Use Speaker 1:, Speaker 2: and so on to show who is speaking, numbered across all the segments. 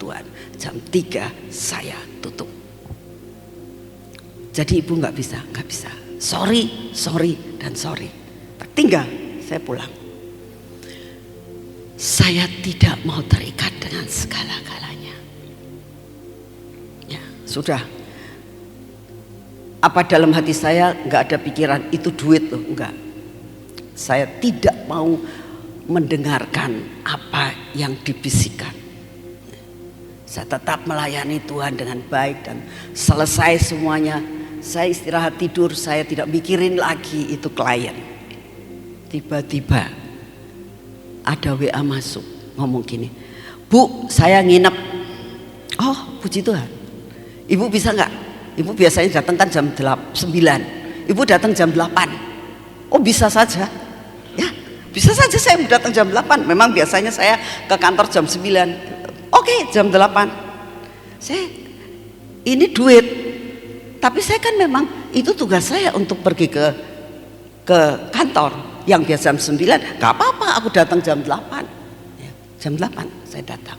Speaker 1: Tuhan. Jam 3 saya tutup. Jadi ibu nggak bisa. Sorry dan sorry. Tinggal saya pulang. Saya tidak mau terikat dengan segala-galanya. Ya sudah. Apa dalam hati saya nggak ada pikiran itu duit loh, enggak. Saya tidak mau mendengarkan apa yang dibisikkan. Saya tetap melayani Tuhan dengan baik dan selesai semuanya. Saya istirahat tidur, saya tidak mikirin lagi itu klien. Tiba-tiba ada WA masuk, ngomong gini, Bu, saya nginep. Oh, puji Tuhan. Ibu bisa nggak? Ibu biasanya datang kan jam 9. Ibu datang jam 8. Oh, bisa saja. Ya, bisa saja saya datang jam 8. Memang biasanya saya ke kantor jam 9. Oke, jam 8. Saya ini duit. Tapi saya kan memang itu tugas saya untuk pergi ke kantor yang biasa jam 9. Gak apa-apa, aku datang jam 8. Ya, jam 8 saya datang.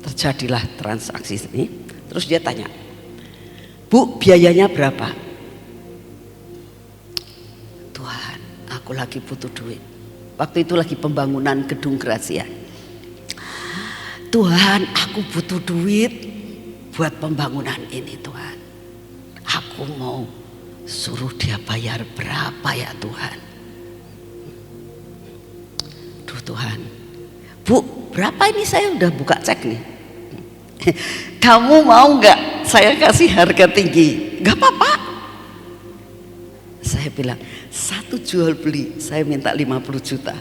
Speaker 1: Terjadilah transaksi ini. Terus dia tanya, Bu, biayanya berapa? Tuhan, aku lagi butuh duit. Waktu itu lagi pembangunan gedung Gracia. Tuhan, aku butuh duit buat pembangunan ini Tuhan. Aku mau suruh dia bayar berapa ya Tuhan? Duh Tuhan, Bu, berapa ini saya udah buka cek nih. Kamu mau nggak saya kasih harga tinggi? Nggak apa-apa. Saya bilang, satu jual beli saya minta 50 juta.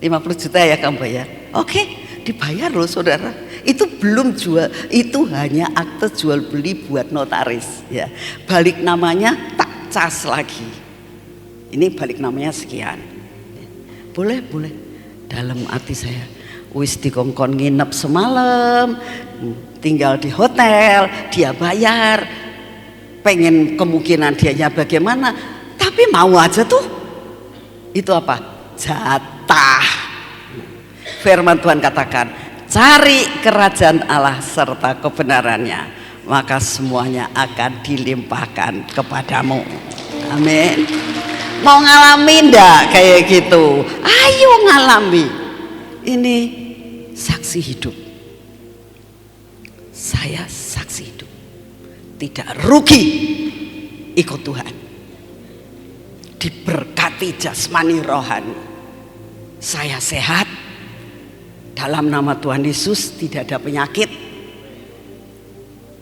Speaker 1: 50 juta ya kamu bayar? Oke, dibayar loh saudara. Itu belum jual, itu hanya akte jual beli buat notaris ya. Balik namanya tak cas lagi. Ini balik namanya sekian. Boleh. Dalam hati saya, wis dikongkon nginep semalam, tinggal di hotel, dia bayar. Pengen kemungkinan dianya bagaimana, tapi mau aja tuh. Itu apa? Jatah. Firman Tuhan katakan, cari kerajaan Allah serta kebenarannya, maka semuanya akan dilimpahkan kepadamu. Amin. Mau ngalamin enggak kayak gitu? Ayo ngalami. Ini saksi hidup. Saya saksi hidup. Tidak rugi ikut Tuhan. Diberkati jasmani rohani. Saya sehat. Dalam nama Tuhan Yesus tidak ada penyakit.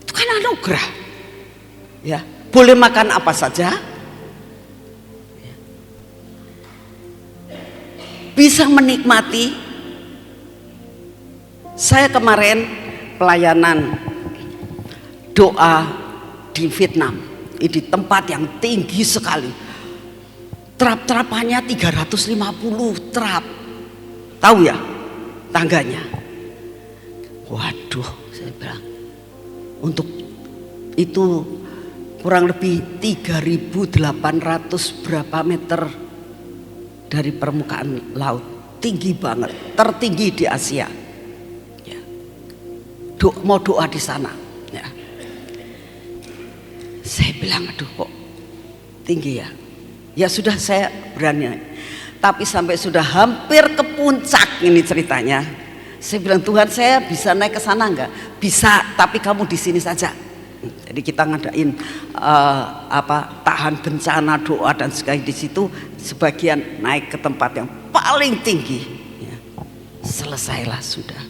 Speaker 1: Itu kan anugerah. Ya, boleh makan apa saja. Ya. Bisa menikmati. Saya kemarin pelayanan doa di Vietnam. Di tempat yang tinggi sekali. Trap-trapannya 350 trap. Tahu ya? Tangganya. Waduh, saya bilang untuk itu kurang lebih 3.800 berapa meter dari permukaan laut, tinggi banget, tertinggi di Asia. Ya. Mau doa di sana. Ya. Saya bilang, aduh kok tinggi ya. Ya sudah saya berani. Tapi sampai sudah hampir ke puncak ini ceritanya. Saya bilang, Tuhan, saya bisa naik ke sana enggak? Bisa, tapi kamu di sini saja. Jadi kita ngadain tahan bencana, doa dan segala di situ. Sebagian naik ke tempat yang paling tinggi. Ya. Selesailah sudah.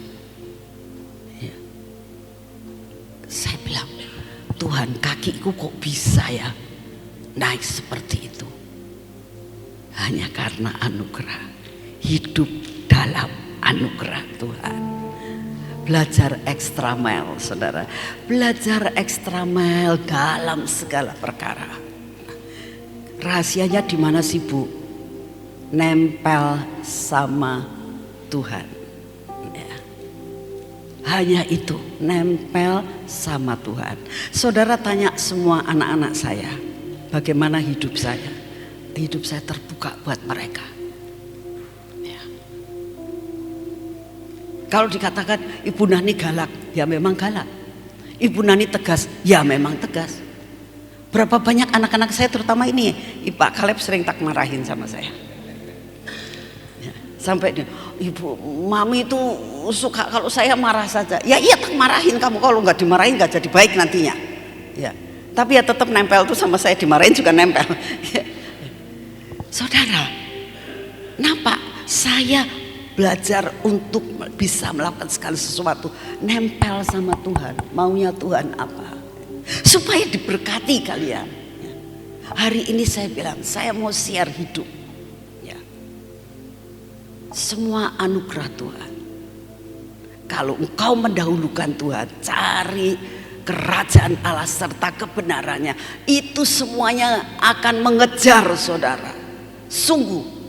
Speaker 1: Ya. Saya bilang, Tuhan, kakiku kok bisa ya naik seperti itu? Hanya karena anugerah. Hidup dalam anugerah Tuhan. Belajar extra mile, saudara. Belajar extra mile dalam segala perkara. Rahasianya di mana sih, Bu? Nempel sama Tuhan. Ya. Hanya itu, nempel sama Tuhan. Saudara tanya semua anak-anak saya, bagaimana hidup saya? Hidup saya terbuka buat mereka. Ya. Kalau dikatakan Ibu Nani galak, ya memang galak. Ibu Nani tegas, ya memang tegas. Berapa banyak anak-anak saya terutama ini, Pak Kaleb sering tak marahin sama saya. Ya, sampai dia, Ibu, Mami itu suka kalau saya marah saja. Ya iya tak marahin kamu, kalau nggak dimarahin nggak jadi baik nantinya. Ya, tapi ya tetap nempel tuh sama saya, dimarahin juga nempel. Saudara, nampak saya belajar untuk bisa melakukan segala sesuatu, nempel sama Tuhan, maunya Tuhan apa, supaya diberkati kalian. Hari ini saya bilang, saya mau share hidup, ya. Semua anugerah Tuhan. Kalau engkau mendahulukan Tuhan, cari kerajaan Allah serta kebenarannya, itu semuanya akan mengejar saudara. Sungguh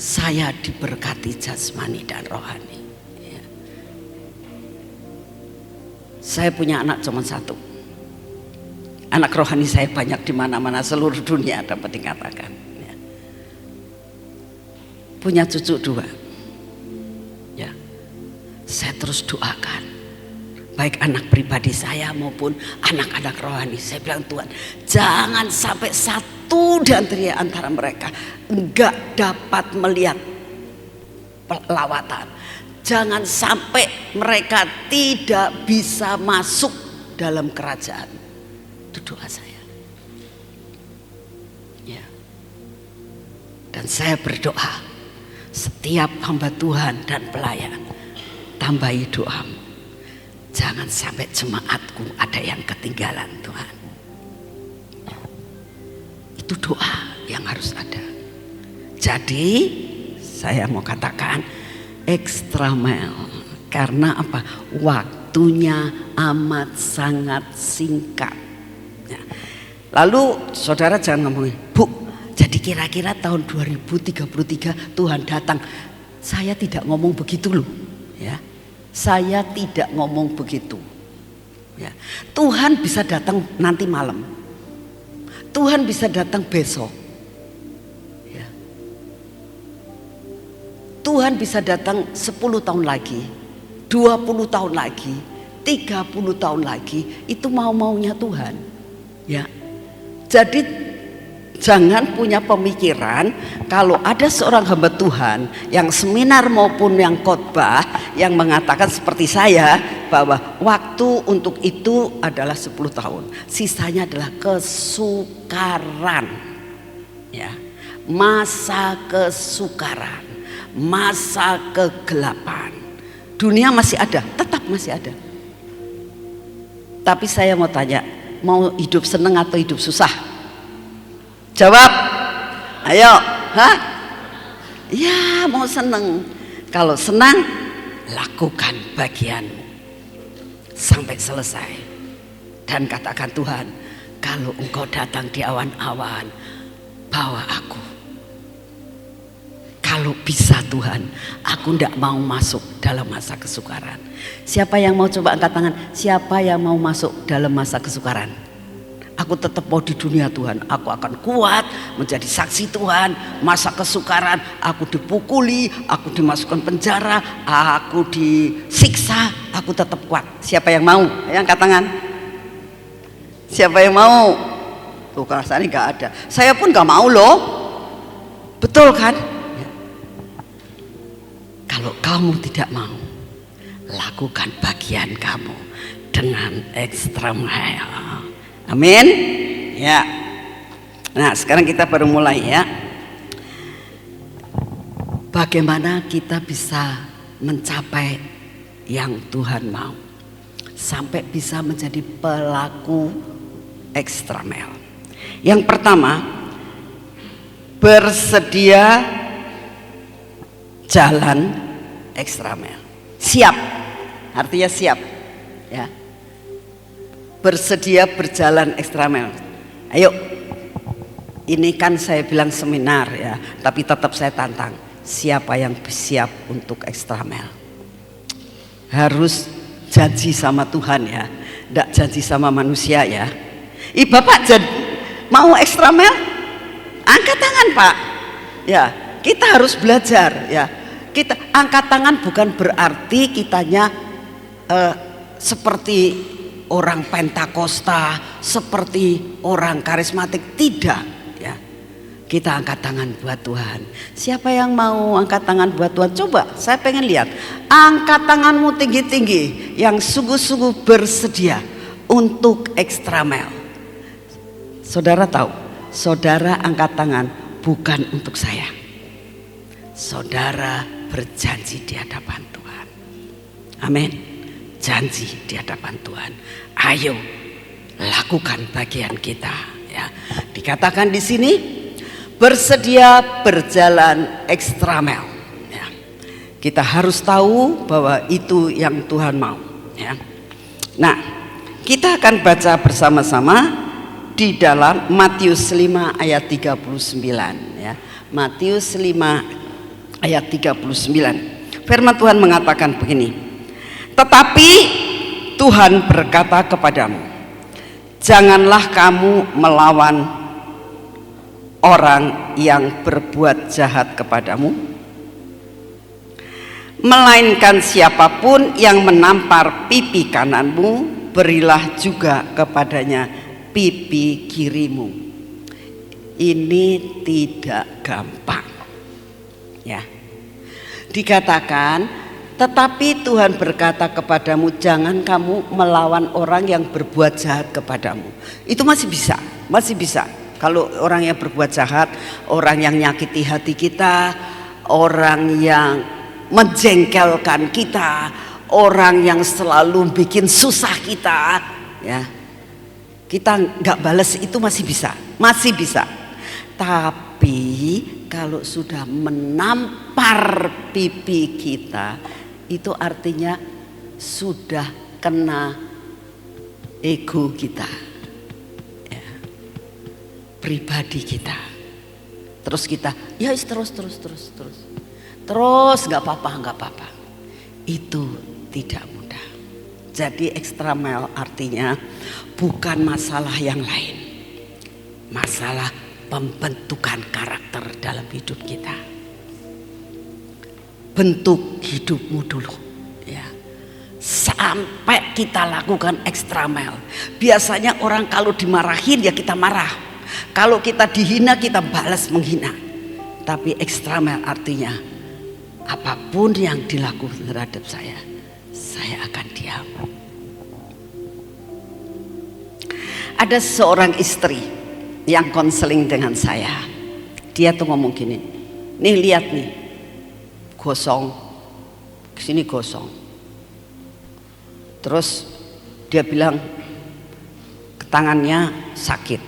Speaker 1: saya diberkati jasmani dan rohani, ya. Saya punya anak cuma satu. Anak rohani saya banyak di mana-mana seluruh dunia dapat dikatakan, ya. Punya cucu 2, ya. Saya terus doakan, baik anak pribadi saya maupun anak-anak rohani. Saya bilang, Tuhan, jangan sampai satu dari antara mereka enggak dapat melihat lawatan. Jangan sampai mereka tidak bisa masuk dalam kerajaan. Itu doa saya, ya. Dan saya berdoa, setiap hamba Tuhan dan pelayan, tambahi doamu. Jangan sampai jemaatku ada yang ketinggalan, Tuhan. Itu doa yang harus ada. Jadi saya mau katakan extra mile. Karena apa? Waktunya amat sangat singkat, ya. Lalu saudara jangan ngomongin, Bu, jadi kira-kira tahun 2033 Tuhan datang. Saya tidak ngomong begitu loh, ya. Saya tidak ngomong begitu, ya. Tuhan bisa datang nanti malam, Tuhan bisa datang besok, ya. Tuhan bisa datang 10 tahun lagi, 20 tahun lagi, 30 tahun lagi. Itu mau-maunya Tuhan, ya. Jadi jangan punya pemikiran kalau ada seorang hamba Tuhan yang seminar maupun yang khotbah yang mengatakan seperti saya bahwa waktu untuk itu adalah 10 tahun, sisanya adalah kesukaran, ya. Masa kesukaran, masa kegelapan. Dunia masih ada, tetap masih ada. Tapi saya mau tanya, mau hidup seneng atau hidup susah? Jawab, ayo, hah? Ya, mau seneng. Kalau senang, lakukan bagianmu sampai selesai. Dan katakan, Tuhan, kalau engkau datang di awan-awan, bawa aku. Kalau bisa Tuhan, aku tidak mau masuk dalam masa kesukaran. Siapa yang mau, coba angkat tangan, siapa yang mau masuk dalam masa kesukaran? Aku tetap mau di dunia Tuhan, aku akan kuat menjadi saksi Tuhan. Masa kesukaran, aku dipukuli, aku dimasukkan penjara, aku disiksa, aku tetap kuat. Siapa yang mau? Ayo angkat tangan. Siapa yang mau? Tuh rasanya gak ada. Saya pun gak mau loh. Betul kan? Ya. Kalau kamu tidak mau, lakukan bagian kamu dengan extra mile. Amin, ya. Nah, sekarang kita baru mulai, ya. Bagaimana kita bisa mencapai yang Tuhan mau, sampai bisa menjadi pelaku extra mile. Yang pertama, bersedia jalan extra mile. Siap, artinya siap, ya. Bersedia berjalan extra mile. Ayo, ini kan saya bilang seminar, ya, tapi tetap saya tantang. Siapa yang siap untuk extra mile? Harus janji sama Tuhan, ya, tidak janji sama manusia, ya. Bapak mau extra mile? Angkat tangan, Pak. Ya, kita harus belajar ya. Kita angkat tangan bukan berarti kitanya seperti orang Pentakosta, seperti orang karismatik, tidak ya. Kita angkat tangan buat Tuhan. Siapa yang mau angkat tangan buat Tuhan? Coba, saya pengen lihat. Angkat tanganmu tinggi-tinggi yang sungguh-sungguh bersedia untuk extra mile. Saudara tahu, saudara angkat tangan bukan untuk saya. Saudara berjanji di hadapan Tuhan. Amin. Janji di hadapan Tuhan. Ayo lakukan bagian kita ya. Dikatakan di sini bersedia berjalan ekstra mile ya. Kita harus tahu bahwa itu yang Tuhan mau ya. Nah, kita akan baca bersama-sama di dalam Matius 5 ayat 39 ya. Matius 5 ayat 39. Firman Tuhan mengatakan begini. Tetapi Tuhan berkata kepadamu, janganlah kamu melawan orang yang berbuat jahat kepadamu, melainkan siapapun yang menampar pipi kananmu, berilah juga kepadanya pipi kirimu. Ini tidak gampang ya. Dikatakan, tetapi Tuhan berkata kepadamu, jangan kamu melawan orang yang berbuat jahat kepadamu. Itu masih bisa, masih bisa. Kalau orang yang berbuat jahat, orang yang nyakiti hati kita, orang yang menjengkelkan kita, orang yang selalu bikin susah kita ya, kita nggak balas, itu masih bisa, masih bisa. Tapi kalau sudah menampar pipi kita, itu artinya sudah kena ego kita ya, pribadi kita. Terus kita ya terus nggak apa-apa. Itu tidak mudah. Jadi extra mile artinya bukan masalah yang lain, masalah pembentukan karakter dalam hidup kita. Bentuk hidupmu dulu ya, sampai kita lakukan extra mile. Biasanya orang kalau dimarahin ya kita marah, kalau kita dihina kita balas menghina. Tapi extra mile artinya apapun yang dilakukan terhadap saya akan diam. Ada seorang istri yang konseling dengan saya. Dia tuh ngomong gini, nih lihat nih, gosong, kesini gosong. Terus dia bilang tangannya sakit.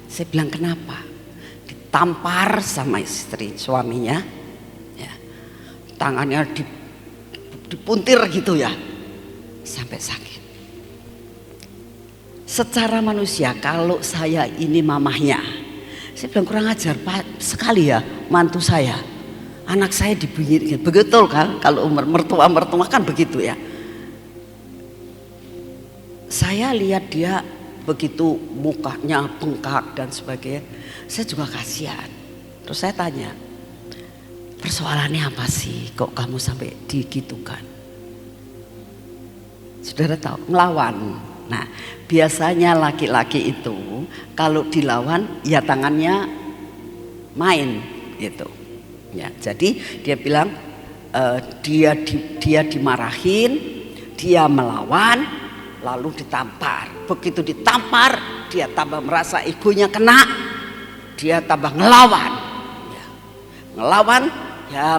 Speaker 1: Saya bilang kenapa? Ditampar sama istri suaminya ya. Tangannya dipuntir gitu ya, sampai sakit. Secara manusia kalau saya ini mamahnya, saya bilang kurang ajar Pak sekali ya mantu saya, anak saya dibunyikan. Begitu kan kalau mertua kan begitu ya. Saya lihat dia begitu mukanya bengkak dan sebagainya, saya juga kasihan. Terus saya tanya, persoalannya apa sih kok kamu sampai digitukan? Saudara tahu, ngelawan. Nah biasanya laki-laki itu kalau dilawan ya tangannya main gitu ya. Jadi dia bilang dia dimarahin, dia melawan, lalu ditampar. Begitu ditampar dia tambah merasa egonya kena, dia tambah ngelawan ya. Ngelawan ya,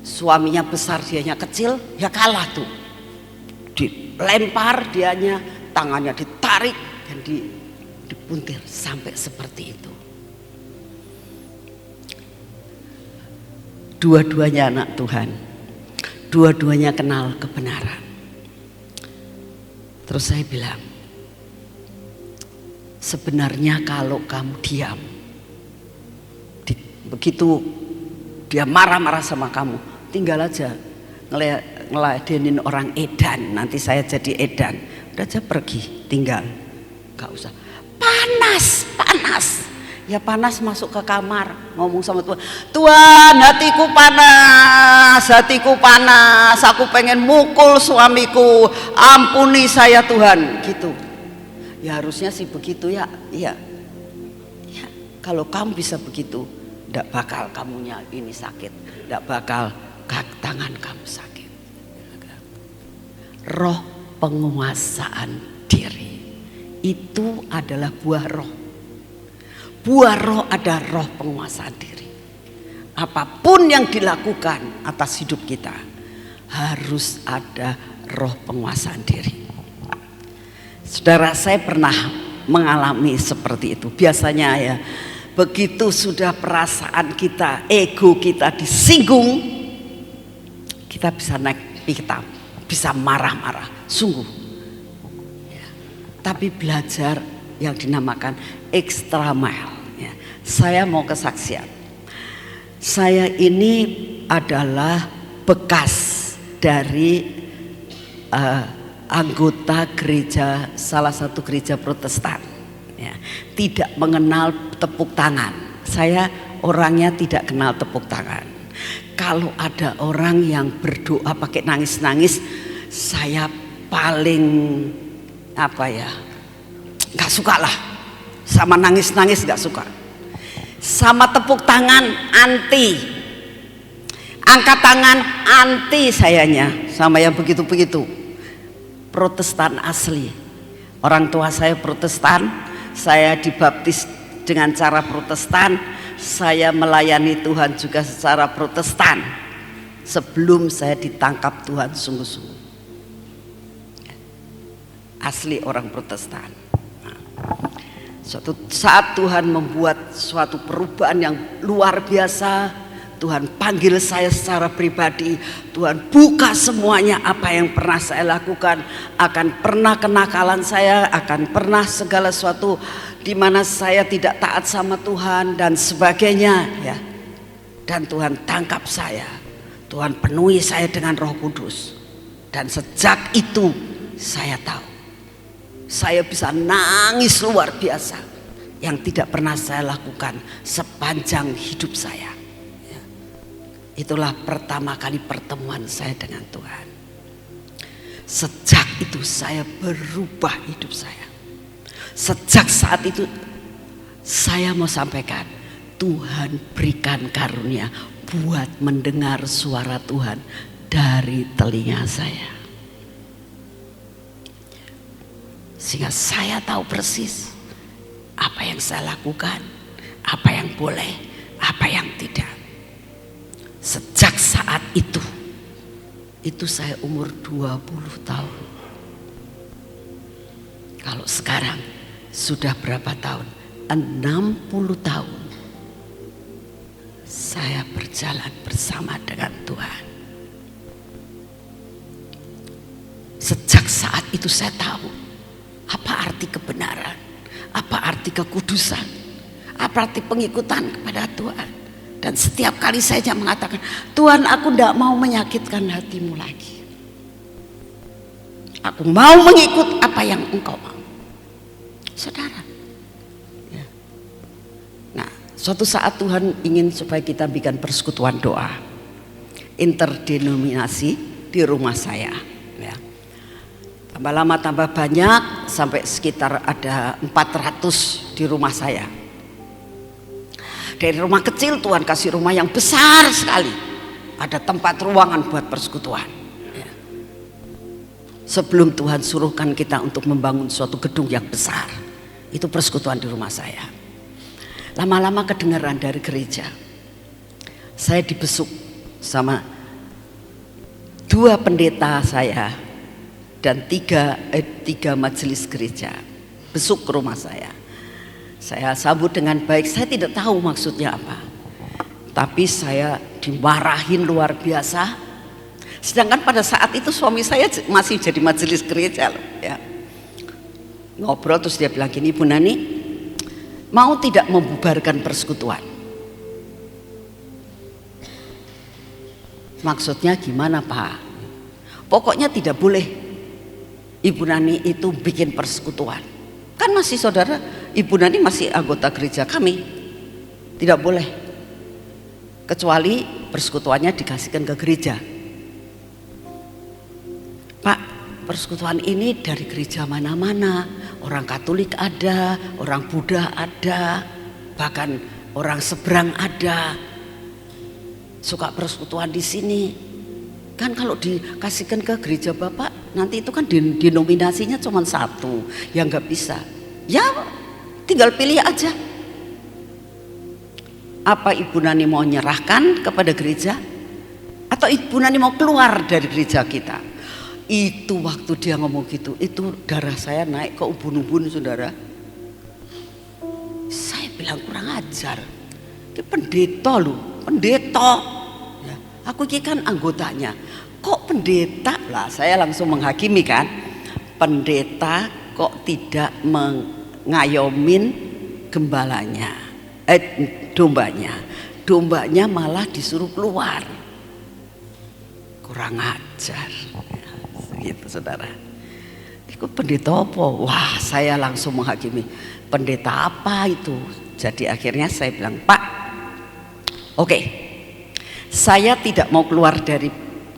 Speaker 1: suaminya besar dianya kecil ya kalah tuh. Dilempar dianya, tangannya ditarik dan dipuntir sampai seperti itu. Dua-duanya anak Tuhan, dua-duanya kenal kebenaran. Terus saya bilang, sebenarnya kalau kamu diam, begitu dia marah-marah sama kamu, tinggal aja ngeladenin orang edan. Nanti saya jadi edan, udah aja pergi, tinggal, gak usah panas. Ya panas, masuk ke kamar ngomong sama Tuhan, Tuhan hatiku panas, aku pengen mukul suamiku, ampuni saya Tuhan, gitu. Ya harusnya sih begitu ya. Iya ya, kalau kamu bisa begitu, tidak bakal kamunya ini sakit, tidak bakal tangan kamu sakit. Roh penguasaan diri itu adalah buah roh. Buah roh ada roh penguasaan diri. Apapun yang dilakukan atas hidup kita harus ada roh penguasaan diri. Saudara, saya pernah mengalami seperti itu. Biasanya ya, begitu sudah perasaan kita, ego kita disinggung, kita bisa naik pitam, bisa marah-marah, sungguh. Ya. Tapi belajar yang dinamakan extra mile. Ya. Saya mau kesaksian. Saya ini adalah bekas dari anggota gereja, salah satu gereja Protestan. Ya. Tidak mengenal tepuk tangan. Saya orangnya tidak kenal tepuk tangan. Kalau ada orang yang berdoa pakai nangis-nangis, saya paling nggak suka lah. Sama nangis-nangis nggak suka. Sama tepuk tangan anti, angkat tangan anti sayanya sama yang begitu-begitu. Protestan asli. Orang tua saya Protestan, saya dibaptis dengan cara Protestan, saya melayani Tuhan juga secara Protestan. Sebelum saya ditangkap Tuhan sungguh-sungguh. Asli orang Protestan. Suatu saat Tuhan membuat suatu perubahan yang luar biasa. Tuhan panggil saya secara pribadi. Tuhan buka semuanya apa yang pernah saya lakukan, akan pernah kenakalan saya, akan pernah segala sesuatu di mana saya tidak taat sama Tuhan dan sebagainya ya. Dan Tuhan tangkap saya. Tuhan penuhi saya dengan Roh Kudus. Dan sejak itu saya tahu saya bisa nangis luar biasa yang tidak pernah saya lakukan sepanjang hidup saya. Itulah pertama kali pertemuan saya dengan Tuhan. Sejak itu saya berubah hidup saya. Sejak saat itu saya mau sampaikan, Tuhan berikan karunia buat mendengar suara Tuhan dari telinga saya. Sehingga saya tahu persis apa yang saya lakukan, apa yang boleh, apa yang tidak. Sejak saat itu saya umur 20 tahun. Kalau sekarang sudah berapa tahun? 60 tahun. Saya berjalan bersama dengan Tuhan. Sejak saat itu saya tahu apa arti kebenaran, apa arti kekudusan, apa arti pengikutan kepada Tuhan. Dan setiap kali saya mengatakan, Tuhan, aku tidak mau menyakitkan hatimu lagi. Aku mau mengikut apa yang Engkau mau. Saudara. Ya. Nah, suatu saat Tuhan ingin supaya kita bikin persekutuan doa interdenominasi di rumah saya. Ya. Tambah lama tambah banyak sampai sekitar ada 400 di rumah saya. Dari rumah kecil Tuhan kasih rumah yang besar sekali. Ada tempat ruangan buat persekutuan. Ya. Sebelum Tuhan suruhkan kita untuk membangun suatu gedung yang besar. Itu persekutuan di rumah saya. Lama-lama kedengaran dari gereja. Saya dibesuk sama 2 pendeta saya dan 3 majelis gereja. Besuk ke rumah saya. Saya sambut dengan baik, saya tidak tahu maksudnya apa. Tapi saya dimarahin luar biasa. Sedangkan pada saat itu suami saya masih jadi majelis gereja loh, ya. Ngobrol terus dia bilang gini, Ibu Nani, mau tidak membubarkan persekutuan? Maksudnya gimana Pak? Pokoknya tidak boleh Ibu Nani itu bikin persekutuan. Kan masih saudara Ibu Nani masih anggota gereja kami, tidak boleh, kecuali persekutuannya dikasihkan ke gereja. Pak, persekutuan ini dari gereja mana-mana, orang Katolik ada, orang Buddha ada, bahkan orang seberang ada, suka persekutuan di sini. Kan kalau dikasihkan ke gereja Bapak, nanti itu kan denominasinya cuma satu, yang nggak bisa. Ya tinggal pilih aja. Apa Ibu Nani mau nyerahkan kepada gereja, atau Ibu Nani mau keluar dari gereja kita? Itu waktu dia ngomong gitu, itu darah saya naik ke ubun-ubun, saudara. Saya bilang kurang ajar, ini pendeta loh, pendeta. Ya, aku ini kan anggotanya, kok pendeta lah? Saya langsung menghakimi kan, pendeta kok tidak mengayomin gembalanya, dombanya malah disuruh keluar. Kurang ajar, gitu saudara. Itu pendeta apa? Wah, saya langsung menghakimi, pendeta apa itu? Jadi akhirnya saya bilang, Pak, oke, saya tidak mau keluar dari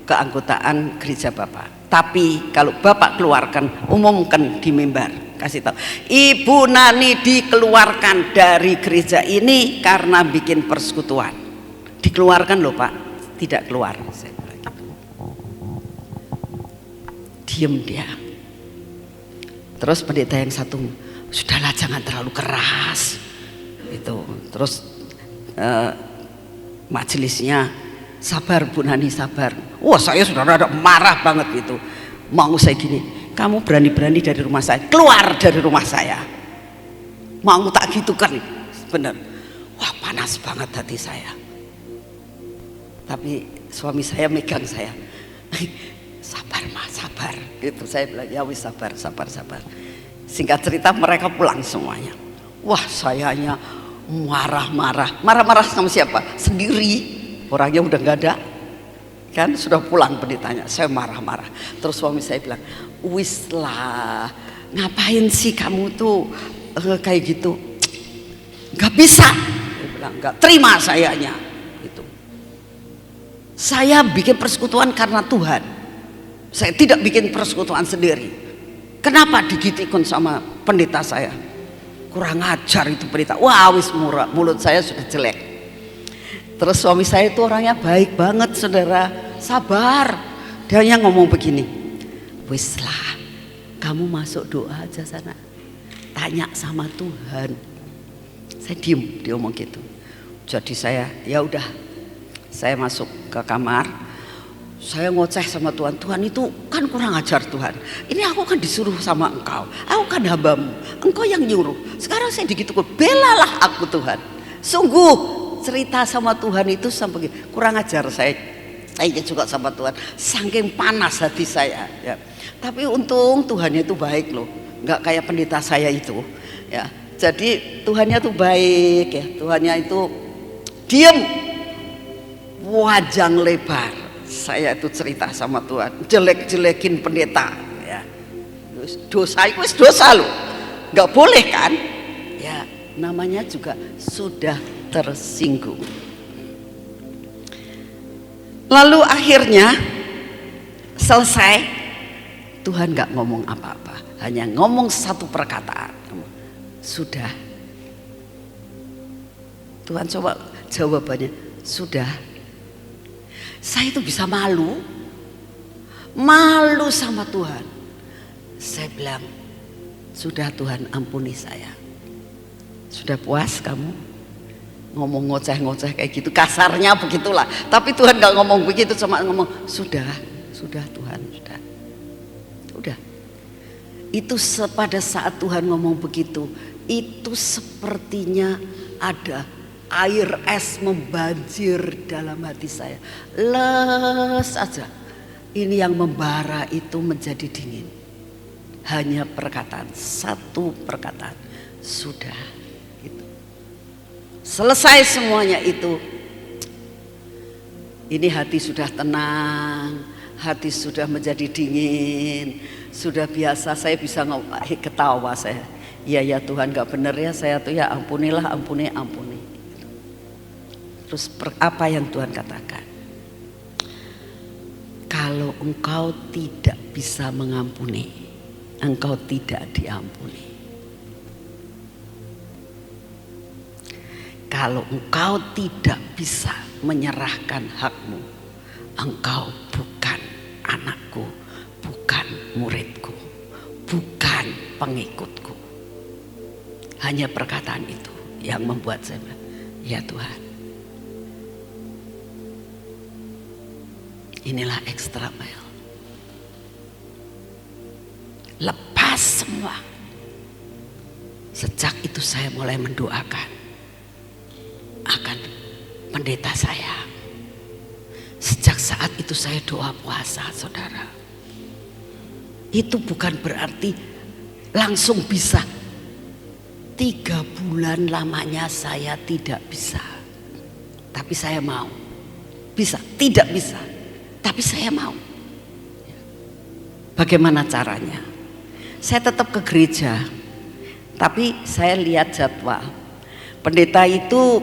Speaker 1: keanggotaan gereja Bapak, tapi kalau Bapak keluarkan, umumkan di mimbar, kasih tahu Ibu Nani dikeluarkan dari gereja ini karena bikin persekutuan. Dikeluarkan loh Pak, tidak keluar. Saya bilang gitu. Diem dia. Terus pendeta yang satu, sudahlah jangan terlalu keras itu. Terus majelisnya, sabar Bu Nani, sabar. Wah, saya sudah ada marah banget gitu. Mau saya gini, kamu berani-berani dari rumah saya, keluar dari rumah saya. Mau tak gitu kan? Bener. Wah, panas banget hati saya. Tapi suami saya megang saya. Sabar Mas, sabar. Gitu saya bilang, ya wis sabar. Singkat cerita mereka pulang semuanya. Wah, sayanya marah-marah sama siapa? Sendiri. Orangnya udah nggak ada, kan sudah pulang pendetanya. Saya marah-marah. Terus suami saya bilang, wis lah, ngapain sih kamu tuh kayak gitu? Nggak bisa. Dia bilang, nggak terima sayanya. Itu. Saya bikin persekutuan karena Tuhan. Saya tidak bikin persekutuan sendiri. Kenapa digitikun sama pendeta saya? Kurang ajar itu pendeta. Wah, wis murah, mulut saya sudah jelek. Terus suami saya itu orangnya baik banget saudara, sabar. Dia yang ngomong begini, wis lah, kamu masuk doa aja sana, tanya sama Tuhan. Saya diem, dia ngomong gitu. Jadi saya, ya udah, saya masuk ke kamar, saya ngoceh sama Tuhan. Tuhan itu kan kurang ajar Tuhan. Ini aku kan disuruh sama engkau, aku kan hambamu, engkau yang nyuruh. Sekarang saya digitukan, belalah aku Tuhan. Sungguh cerita sama Tuhan itu sampai kurang ajar saya juga sama Tuhan, saking panas hati saya ya. Tapi untung Tuhannya itu baik loh, nggak kayak pendeta saya itu ya. Jadi Tuhannya itu baik ya, Tuhannya itu diem, wajang lebar. Saya itu cerita sama Tuhan, jelek-jelekin pendeta ya. Dosa itu dosa loh, nggak boleh kan ya, namanya juga sudah tersinggung. Lalu akhirnya selesai, Tuhan gak ngomong apa-apa, hanya ngomong satu perkataan, sudah. Tuhan coba jawabannya, sudah. Saya itu bisa malu sama Tuhan. Saya bilang, sudah Tuhan, ampuni saya. Sudah puas kamu ngomong ngoceh-ngoceh kayak gitu, kasarnya begitulah. Tapi Tuhan gak ngomong begitu, cuma ngomong sudah Tuhan, udah. Itu pada saat Tuhan ngomong begitu, itu sepertinya ada air es membanjir dalam hati saya. Les aja, ini yang membara itu menjadi dingin. Hanya perkataan, satu perkataan, sudah. Selesai semuanya itu, ini hati sudah tenang, hati sudah menjadi dingin, sudah biasa. Saya bisa ketawa saya. iya ya Tuhan gak bener ya saya tuh ya, ampunilah, ampuni. Terus apa yang Tuhan katakan? Kalau engkau tidak bisa mengampuni, engkau tidak diampuni. Kalau engkau tidak bisa menyerahkan hakmu, engkau bukan anakku, bukan muridku, bukan pengikutku. Hanya perkataan itu yang membuat saya bilang, ya Tuhan, inilah extra mile. Lepas semua. Sejak itu saya mulai mendoakan akan pendeta saya. Sejak saat itu saya doa puasa, saudara. Itu bukan berarti langsung bisa. 3 bulan lamanya saya tidak bisa. Tapi saya mau. Bisa, tidak bisa. Tapi saya mau. Bagaimana caranya? Saya tetap ke gereja. Tapi saya lihat jadwal. Pendeta itu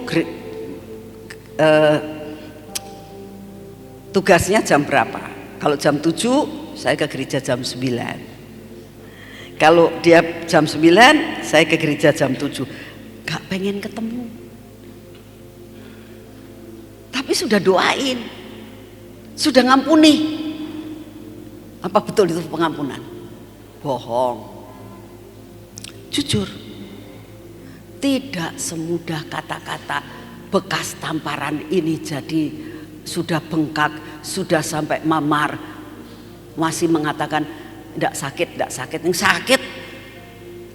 Speaker 1: tugasnya jam berapa? Kalau jam 7 saya ke gereja jam 9. Kalau dia jam 9 saya ke gereja jam 7. Gak pengen ketemu. Tapi sudah doain, sudah ngampuni. Apa betul itu pengampunan? Bohong. Jujur, tidak semudah kata-kata bekas tamparan ini jadi sudah bengkak, sudah sampai mamar, masih mengatakan tidak sakit, yang sakit,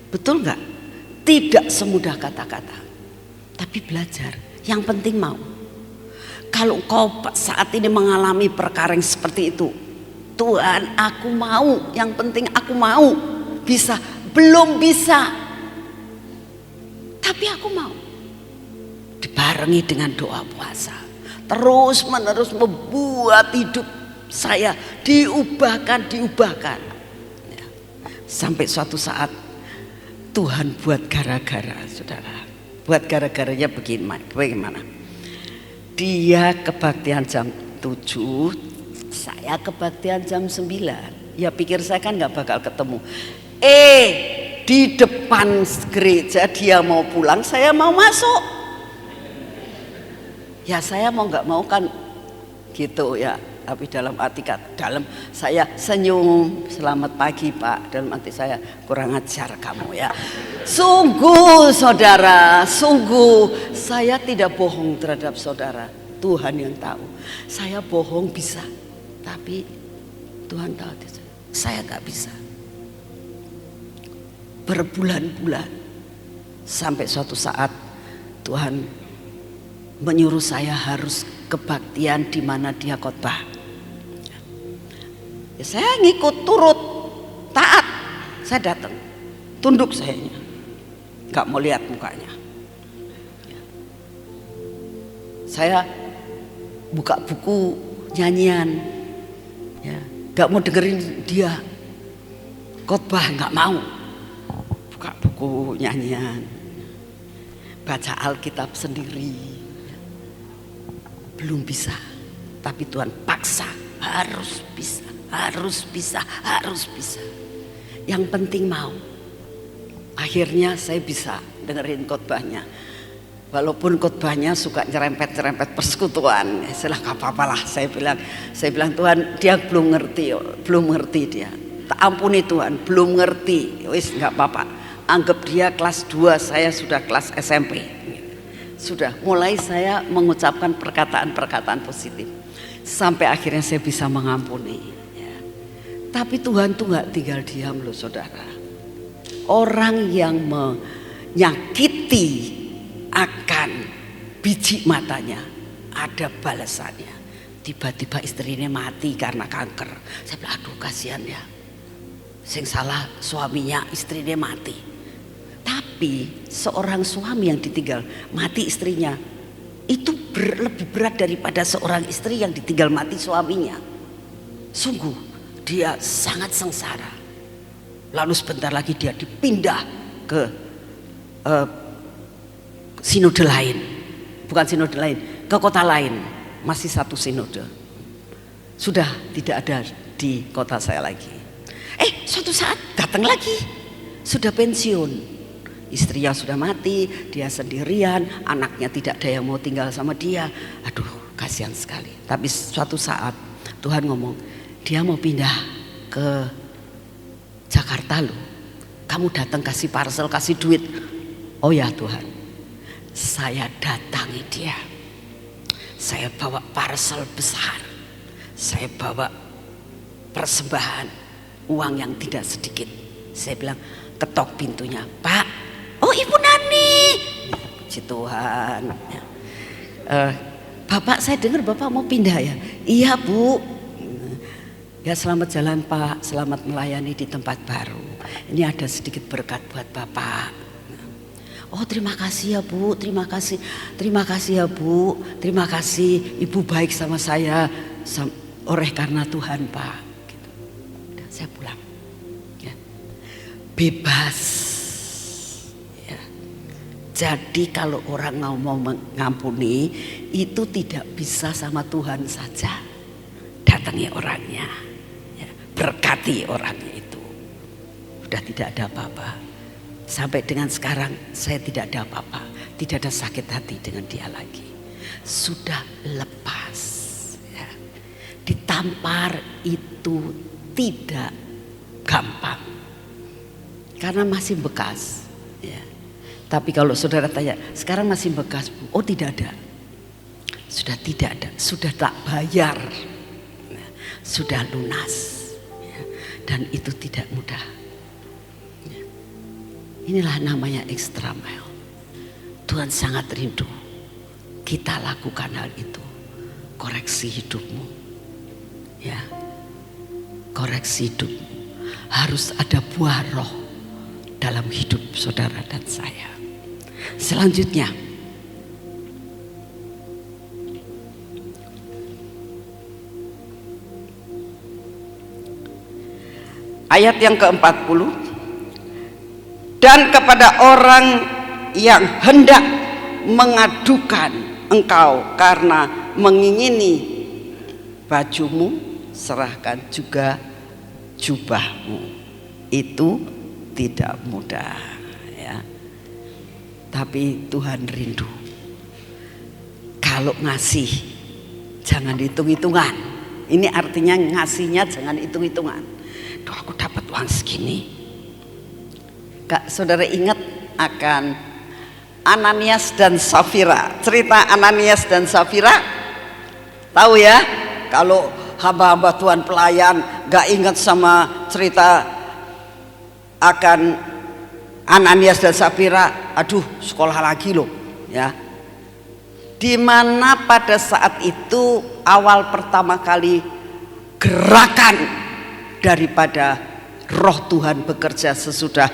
Speaker 1: betul nggak? Tidak semudah kata-kata, tapi belajar. Yang penting mau. Kalau kau saat ini mengalami perkara yang seperti itu, Tuhan, aku mau. Yang penting aku mau. Bisa, belum bisa, tapi aku mau. Dibarengi dengan doa puasa, terus menerus membuat hidup saya diubahkan. Ya. Sampai suatu saat Tuhan buat gara-gara, saudara. Buat gara-garanya bagaimana? Dia kebaktian jam 7, saya kebaktian jam 9. Ya pikir saya kan gak bakal ketemu. Di depan gereja dia mau pulang, saya mau masuk. Ya saya mau gak mau kan gitu ya. Tapi dalam hati saya senyum, selamat pagi Pak. Dalam hati saya, kurang ajar kamu ya. Sungguh saudara, sungguh saya tidak bohong terhadap saudara. Tuhan yang tahu. Saya bohong bisa, tapi Tuhan tahu saya gak bisa. Berbulan-bulan sampai suatu saat Tuhan menyuruh saya harus kebaktian di mana dia khotbah. Ya, saya ngikut, turut, taat. Saya datang, tunduk sayanya, nggak mau lihat mukanya. Ya. Saya buka buku nyanyian, ya, nggak mau dengerin dia khotbah, nggak mau. Buka buku nyanyian, baca Alkitab sendiri, belum bisa. Tapi Tuhan paksa, harus bisa. Yang penting mau. Akhirnya saya bisa dengerin khotbahnya. Walaupun khotbahnya suka nyerempet persekutuan, ya gak apa-apalah. Saya bilang Tuhan, dia belum ngerti dia. Tak ampuni Tuhan, belum ngerti. Wis nggak apa-apa. Anggap dia kelas 2, saya sudah kelas SMP. Sudah mulai saya mengucapkan perkataan-perkataan positif. Sampai akhirnya saya bisa mengampuni. Tapi Tuhan tuh gak tinggal diam loh saudara. Orang yang menyakiti akan biji matanya ada balasannya. Tiba-tiba istrinya mati karena kanker. Saya bilang aduh kasihan ya. Sing salah suaminya, istrinya mati. Tapi seorang suami yang ditinggal mati istrinya, itu lebih berat daripada seorang istri yang ditinggal mati suaminya. Sungguh dia sangat sengsara. Lalu sebentar lagi dia dipindah ke sinode lain, bukan sinode lain, ke kota lain, masih satu sinode. Sudah tidak ada di kota saya lagi. Suatu saat datang lagi, sudah pensiun, istrinya sudah mati, dia sendirian, anaknya tidak ada yang mau tinggal sama dia. Aduh, kasihan sekali. Tapi suatu saat Tuhan ngomong, dia mau pindah ke Jakarta loh. Kamu datang kasih parcel, kasih duit. Oh ya Tuhan, saya datangi dia. Saya bawa parcel besar, saya bawa persembahan, uang yang tidak sedikit. Saya bilang, ketok pintunya, Pak. Oh Ibu Nani, puji Tuhan. Bapak, saya dengar Bapak mau pindah ya? Iya Bu. Ya selamat jalan Pak, selamat melayani di tempat baru. Ini ada sedikit berkat buat Bapak. Oh terima kasih ya Bu, terima kasih ya Bu, terima kasih Ibu baik sama saya, oleh karena Tuhan Pak. Gitu. Dan saya pulang, ya. Bebas. Ya. Jadi kalau orang mau mengampuni itu tidak bisa sama Tuhan saja, datangi orangnya, ya. Berkati orangnya itu. Sudah tidak ada apa-apa. Sampai dengan sekarang saya tidak ada apa-apa, tidak ada sakit hati dengan dia lagi. Sudah lepas, ya. Ditampar itu tidak gampang karena masih bekas, ya. Tapi kalau saudara tanya, sekarang masih bekas Bu? Oh tidak ada, sudah tidak ada, sudah tak bayar, ya. Sudah lunas, ya. Dan itu tidak mudah. Inilah namanya extra mile. Tuhan sangat rindu kita lakukan hal itu. Koreksi hidupmu, ya. Koreksi hidupmu. Harus ada buah roh dalam hidup saudara dan saya. Selanjutnya, ayat yang ke-40. Dan kepada orang yang hendak mengadukan engkau karena mengingini bajumu, serahkan juga jubahmu. Itu tidak mudah, ya. Tapi Tuhan rindu. Kalau ngasih jangan hitung-hitungan. Ini artinya ngasihnya jangan hitung-hitungan. Duh, aku dapat uang segini. Kak, saudara ingat akan Ananias dan Safira? Cerita Ananias dan Safira? Tahu ya? Kalau hamba-hamba Tuhan pelayan gak ingat sama cerita akan Ananias dan Safira, aduh sekolah lagi loh, ya. Dimana pada saat itu awal pertama kali gerakan daripada Roh Tuhan bekerja sesudah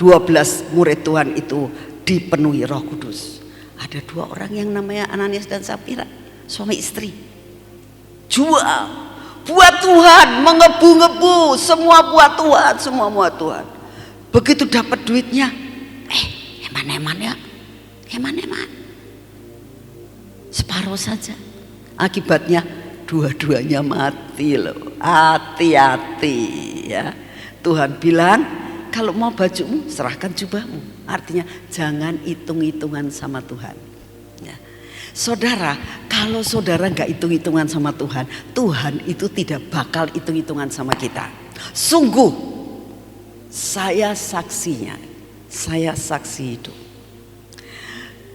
Speaker 1: 12 murid Tuhan itu dipenuhi Roh Kudus. Ada dua orang yang namanya Ananias dan Safira, suami istri. Jual buat Tuhan, mengebu-ngebu semua buat Tuhan, semua buat Tuhan. Begitu dapat duitnya, eman-eman ya, eman-eman. Separuh saja. Akibatnya dua-duanya mati loh. Hati-hati, ya. Tuhan bilang kalau mau bajumu serahkan jubahmu. Artinya jangan hitung-hitungan sama Tuhan, ya. Saudara, kalau saudara nggak hitung-hitungan sama Tuhan, Tuhan itu tidak bakal hitung-hitungan sama kita. Sungguh saya saksinya, saya saksi hidup.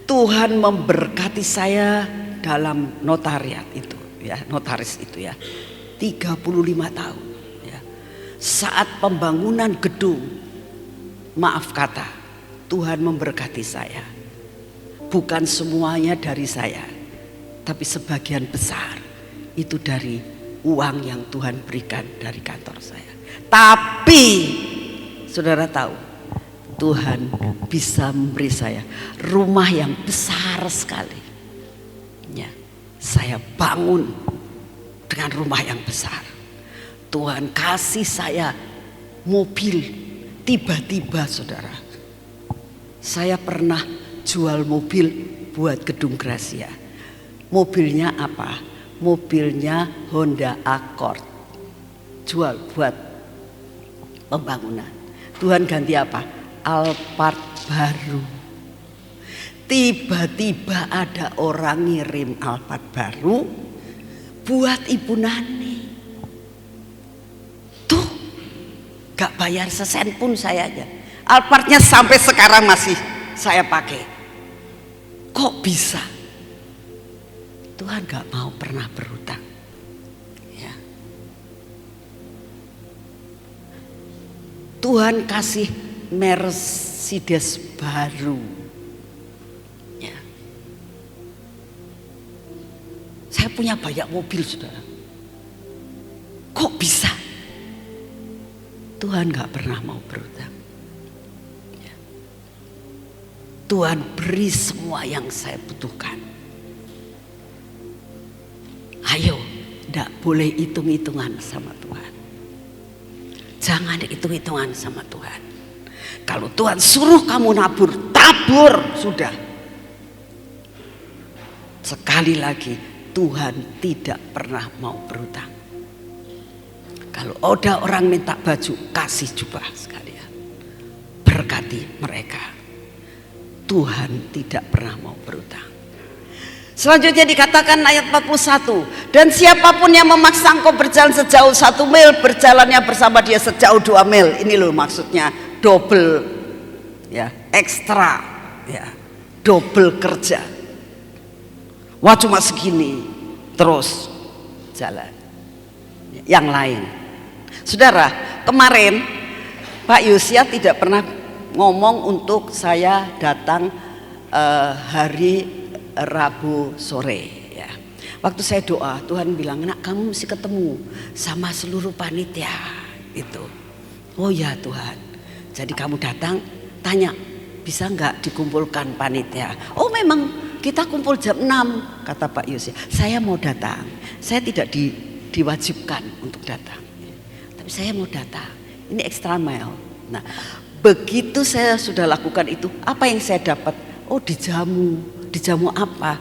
Speaker 1: Tuhan memberkati saya dalam notariat itu, ya, notaris itu ya, 35 tahun, ya. Saat pembangunan gedung, maaf kata, Tuhan memberkati saya. Bukan semuanya dari saya, tapi sebagian besar itu dari uang yang Tuhan berikan dari kantor saya. Tapi saudara tahu, Tuhan bisa memberi saya rumah yang besar sekali, ya. Saya bangun dengan rumah yang besar. Tuhan kasih saya mobil, Tiba-tiba saudara, saya pernah jual mobil buat Gedung Gracia. Mobilnya apa? Mobilnya Honda Accord. Jual buat pembangunan. Tuhan ganti apa? Alphard baru. Tiba-tiba ada orang ngirim Alphard baru buat Ibu Nani. Tuh, gak bayar sesen pun saya aja. Alphardnya sampai sekarang masih saya pakai. Kok bisa? Tuhan gak mau pernah berhutang. Ya. Tuhan kasih Mercedes baru. Ya. Saya punya banyak mobil saudara. Kok bisa? Tuhan gak pernah mau berhutang. Ya. Tuhan beri semua yang saya butuhkan. Ayo, gak boleh hitung-hitungan sama Tuhan. Jangan hitung-hitungan sama Tuhan. Kalau Tuhan suruh kamu nabur, tabur sudah. Sekali lagi, Tuhan tidak pernah mau berhutang. Kalau ada orang minta baju, kasih jubah sekalian. Berkati mereka. Tuhan tidak pernah mau berhutang. Selanjutnya dikatakan ayat 41. Dan siapapun yang memaksa engkau berjalan sejauh 1 mil, berjalannya bersama dia sejauh 2 mil. Ini loh maksudnya double, ya, ekstra, ya, double kerja. Wah cuma segini, terus jalan. Yang lain. Saudara, kemarin Pak Yosia tidak pernah ngomong untuk saya datang hari Rabu sore. Ya. Waktu saya doa, Tuhan bilang, nak kamu mesti ketemu sama seluruh panitia. Itu. Oh ya Tuhan. Jadi kamu datang, tanya, bisa nggak dikumpulkan panitia? Oh memang kita kumpul jam 6, kata Pak Yosia. Saya mau datang. Saya tidak diwajibkan untuk datang. Tapi saya mau datang. Ini extra mile. Nah, begitu saya sudah lakukan itu, apa yang saya dapat? Oh, dijamu. Dijamu apa?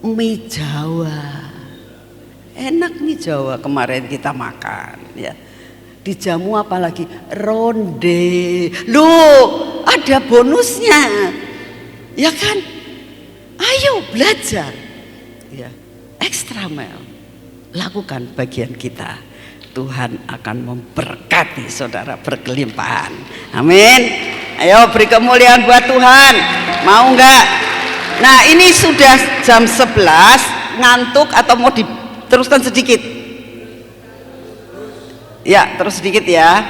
Speaker 1: Mie Jawa. Enak mie Jawa kemarin kita makan, ya. Dijamu apa lagi? Ronde. Loh, ada bonusnya. Ya kan? Ayo belajar. Ya. Extra mile. Lakukan bagian kita. Tuhan akan memberkati saudara berkelimpahan. Amin. Ayo beri kemuliaan buat Tuhan. Mau enggak? Nah ini sudah jam 11. Ngantuk atau mau diteruskan sedikit? Ya terus sedikit ya.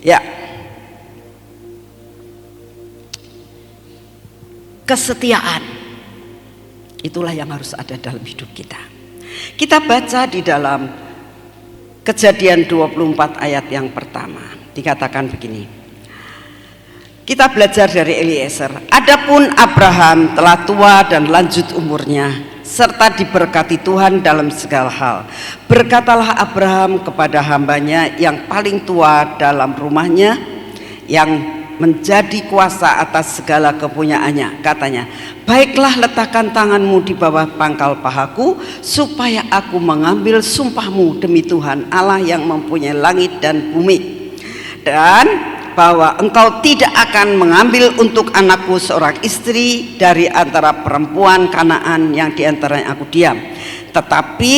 Speaker 1: Ya. Kesetiaan. Itulah yang harus ada dalam hidup kita. Kita baca di dalam Kejadian 24 ayat yang pertama. Dikatakan begini. Kita belajar dari Eliezer. Adapun Abraham telah tua dan lanjut umurnya, serta diberkati Tuhan dalam segala hal. Berkatalah Abraham kepada hambanya yang paling tua dalam rumahnya, yang menjadi kuasa atas segala kepunyaannya. Katanya, baiklah letakkan tanganmu di bawah pangkal pahaku, supaya aku mengambil sumpahmu demi Tuhan Allah yang mempunyai langit dan bumi, dan bahwa engkau tidak akan mengambil untuk anakku seorang istri dari antara perempuan Kanaan yang di antaranya aku diam, tetapi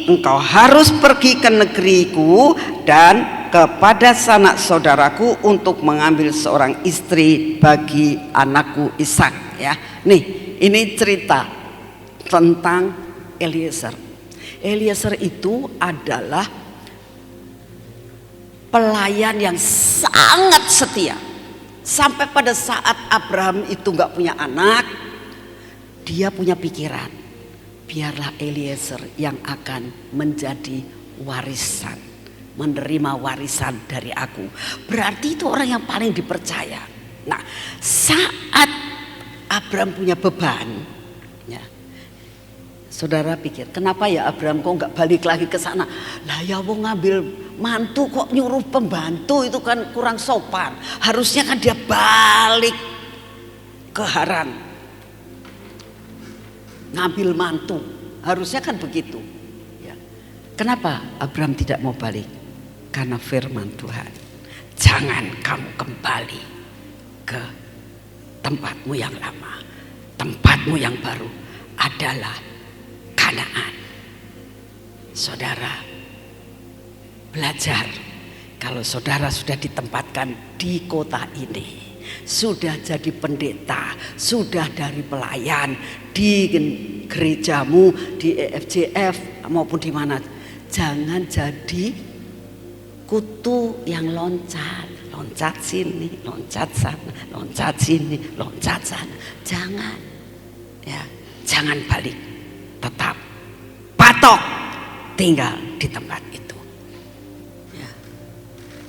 Speaker 1: engkau harus pergi ke negeriku dan kepada sanak saudaraku untuk mengambil seorang istri bagi anakku Ishak. Ya, nih ini cerita tentang Eliezer. Eliezer itu adalah pelayan yang sangat setia. Sampai pada saat Abraham itu nggak punya anak, dia punya pikiran, biarlah Eliezer yang akan menjadi warisan, menerima warisan dari aku. Berarti itu orang yang paling dipercaya. Nah, saat Abraham punya beban, ya, Saudara pikir, kenapa ya Abraham kok nggak balik lagi ke sana? Lah ya wong ngambil mantu kok nyuruh pembantu, itu kan kurang sopan. Harusnya kan dia balik ke Haran, ngambil mantu. Harusnya kan begitu. Ya. Kenapa Abraham tidak mau balik? Karena firman Tuhan, jangan kamu kembali ke tempatmu yang lama. Tempatmu yang baru adalah Kanaan. Saudara belajar, kalau saudara sudah ditempatkan di kota ini, sudah jadi pendeta, sudah dari pelayan di gerejamu, di EFJF maupun di mana, jangan jadi kutu yang loncat sini, loncat sana, loncat sini, loncat sana. Jangan, ya, jangan balik. Tetap patok tinggal di tempat itu. Ya.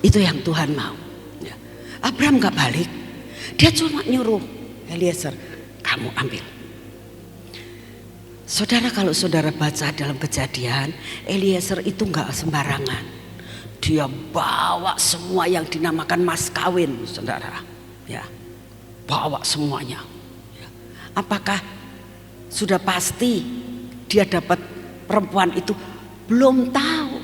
Speaker 1: Itu yang Tuhan mau. Ya. Abraham gak balik, dia cuma nyuruh Eliezer, kamu ambil. Saudara, kalau saudara baca dalam Kejadian, Eliezer itu gak sembarangan. Dia bawa semua yang dinamakan mas kawin, saudara. Ya, bawa semuanya. Ya. Apakah sudah pasti dia dapat perempuan itu? Belum tahu,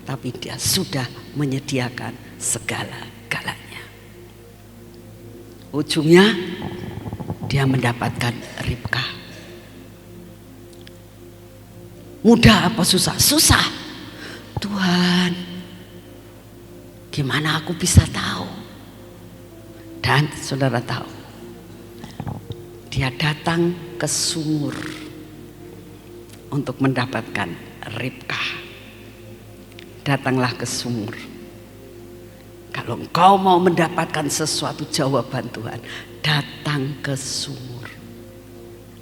Speaker 1: tapi dia sudah menyediakan segala-galanya. Ujungnya dia mendapatkan Ribka. Mudah apa susah? Susah. Tuhan, gimana aku bisa tahu? Dan saudara tahu, dia datang ke sumur untuk mendapatkan Ribka. Datanglah ke sumur. Kalau engkau mau mendapatkan sesuatu jawaban Tuhan, datang ke sumur.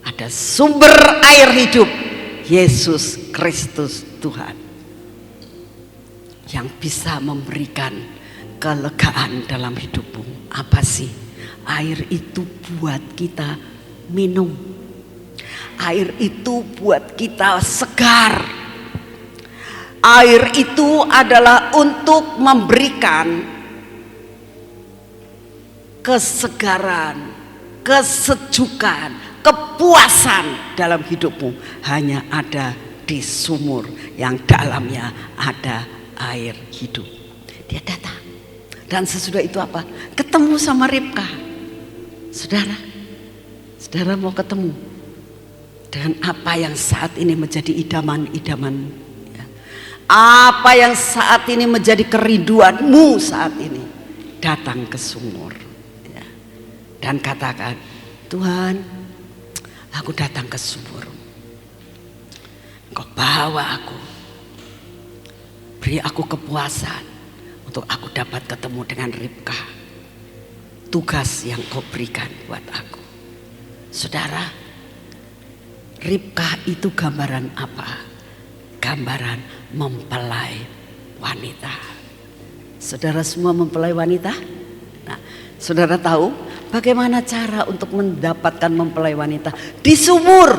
Speaker 1: Ada sumber air hidup, Yesus Kristus Tuhan, yang bisa memberikan kelegaan dalam hidupmu. Apa sih? Air itu buat kita minum. Air itu buat kita segar. Air itu adalah untuk memberikan kesegaran, kesejukan, kepuasan dalam hidupmu. Hanya ada di sumur yang dalamnya ada air hidup. Dia datang. Dan sesudah itu apa? Ketemu sama Ribka. Saudara mau ketemu dengan apa yang saat ini menjadi idaman-idaman, ya. Apa yang saat ini menjadi kerinduanmu saat ini, datang ke sumur, ya. Dan katakan, Tuhan, aku datang ke sumur. Engkau bawa aku, beri aku kepuasan untuk aku dapat ketemu dengan Ribka. Tugas yang kau berikan buat aku. Saudara, Ribka itu gambaran apa? Gambaran mempelai wanita. Saudara semua mempelai wanita? Nah, saudara tahu bagaimana cara untuk mendapatkan mempelai wanita? Di sumur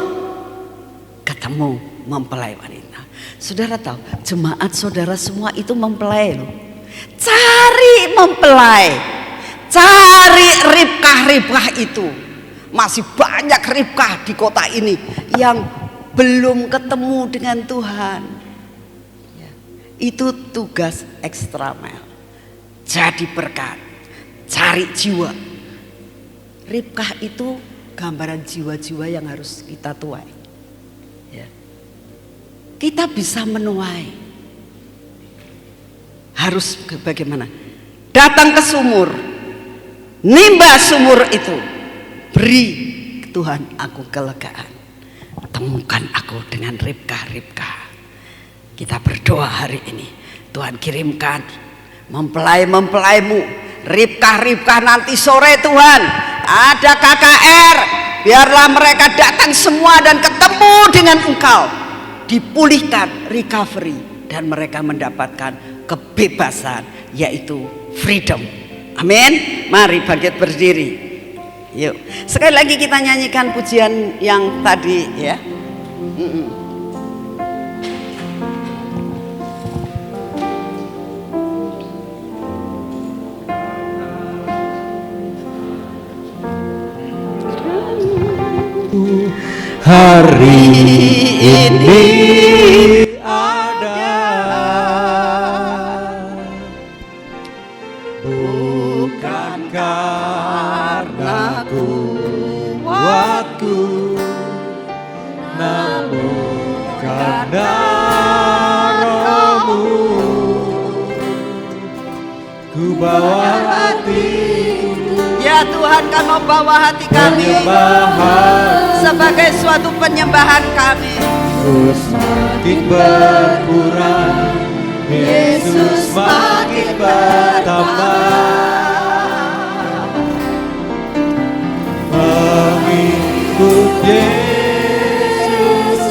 Speaker 1: ketemu mempelai wanita. Saudara tahu, jemaat saudara semua itu mempelai loh. Cari mempelai, cari Ribka itu. Masih banyak Ribka di kota ini yang belum ketemu dengan Tuhan. Ya. Itu tugas eksternal. Jadi berkat, cari jiwa. Ribka itu gambaran jiwa-jiwa yang harus kita tuai. Ya. Kita bisa menuai. Harus bagaimana? Datang ke sumur, nimba sumur itu. Beri Tuhan aku kelegaan. Temukan aku dengan Ribka. Kita berdoa hari ini, Tuhan kirimkan mempelai-mempelaimu, Ribka nanti sore Tuhan ada KKR, biarlah mereka datang semua dan ketemu dengan Engkau, dipulihkan, recovery, dan mereka mendapatkan kebebasan, yaitu freedom. Amin. Mari bangkit berdiri. Yuk, sekali lagi kita nyanyikan pujian yang tadi, ya.
Speaker 2: Hari ini ada, bukan karena kuatku, namun karena Roh-Mu. Ku bawa hatiku,
Speaker 1: ya Tuhan, Kau mau bawa hati kami sebagai suatu penyembahan kami.
Speaker 2: ku semakin berkurang, Yesus makin bertambah. Mengikut Yesus,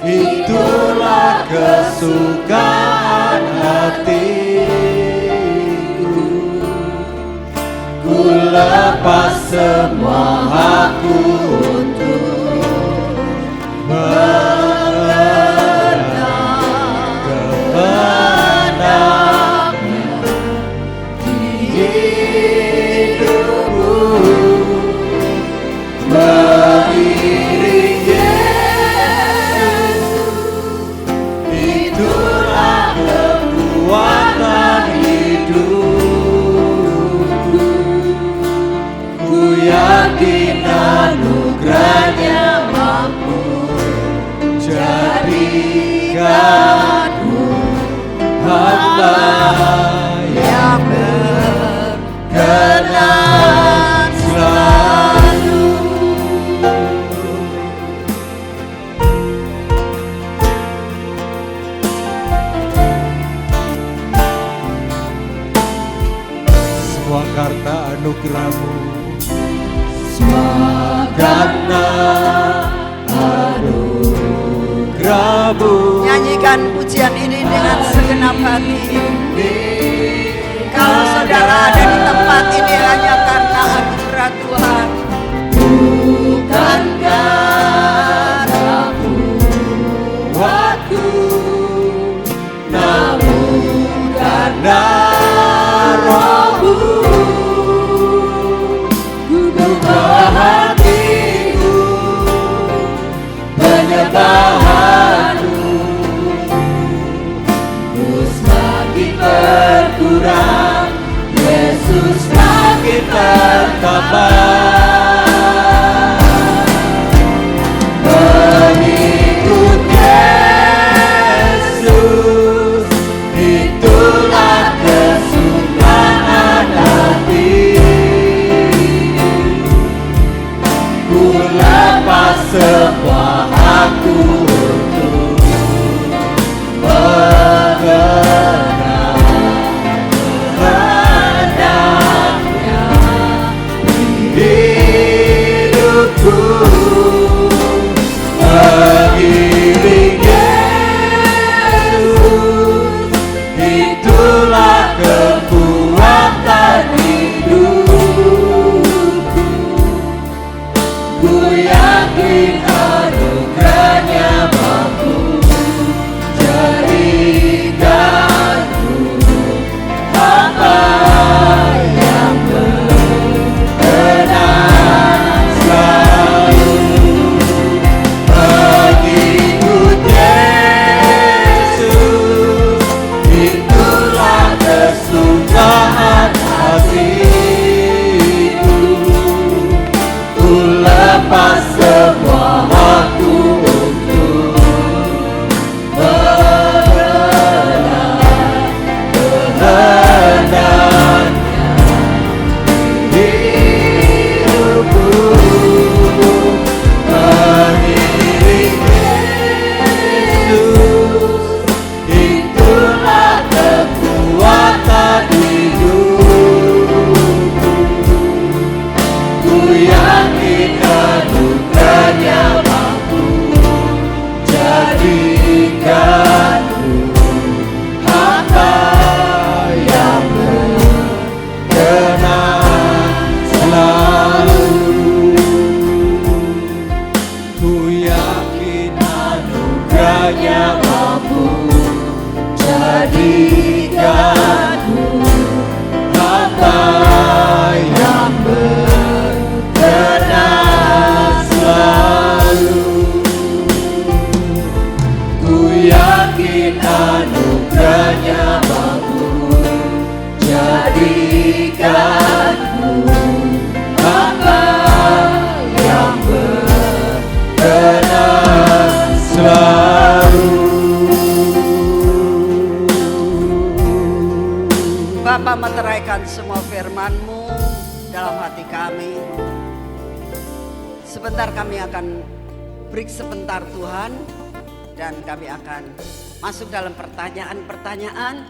Speaker 2: itulah kesukaan hatiku. Ku lepas semua hakku untuk mengenang kemenangan di hidupku. Mengiring Yesus, itulah kekuatan hidupku. Ku yakin anugerahnya mampu jadikanku hamba yang berkenan selalu. Semua karena anugerah-Mu, semua karena anugerah-Mu.
Speaker 1: Nyanyikan pujian ini dengan segenap hati. Kalau saudara ada di tempat ini hanya karena anugerah Tuhan, bukan karena
Speaker 2: Kuatku, namun karena Roh-Mu. Ku bawa hatiku, penyembahanku, ku semakin berkurang, Yesus makin bertambah. Mengikut Yesus, itulah kesukaan hati. Ku lepas semua hakku untuk mengenang kehendaknya di hanya mampu jadikanku hamba yang berkenan selalu. Ku yakin anugerahnya mampu jadikanku hamba yang berkenan selalu.
Speaker 1: Bapa, meteraikan semua firman-Mu dalam hati kami. Sebentar kami akan break sebentar Tuhan, dan kami akan masuk dalam pertanyaan-pertanyaan.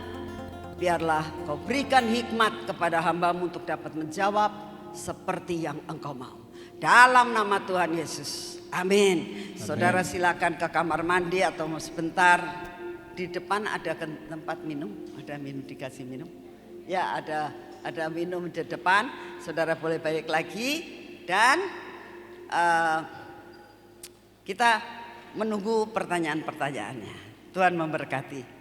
Speaker 1: Biarlah Kau berikan hikmat kepada hamba-Mu untuk dapat menjawab seperti yang Engkau mau. Dalam nama Tuhan Yesus, amin. Saudara silakan ke kamar mandi atau mau sebentar. Di depan ada tempat minum, ada minum, dikasih minum. Ya, ada minum di depan. Saudara boleh balik lagi dan kita menunggu pertanyaan-pertanyaannya. Tuhan memberkati.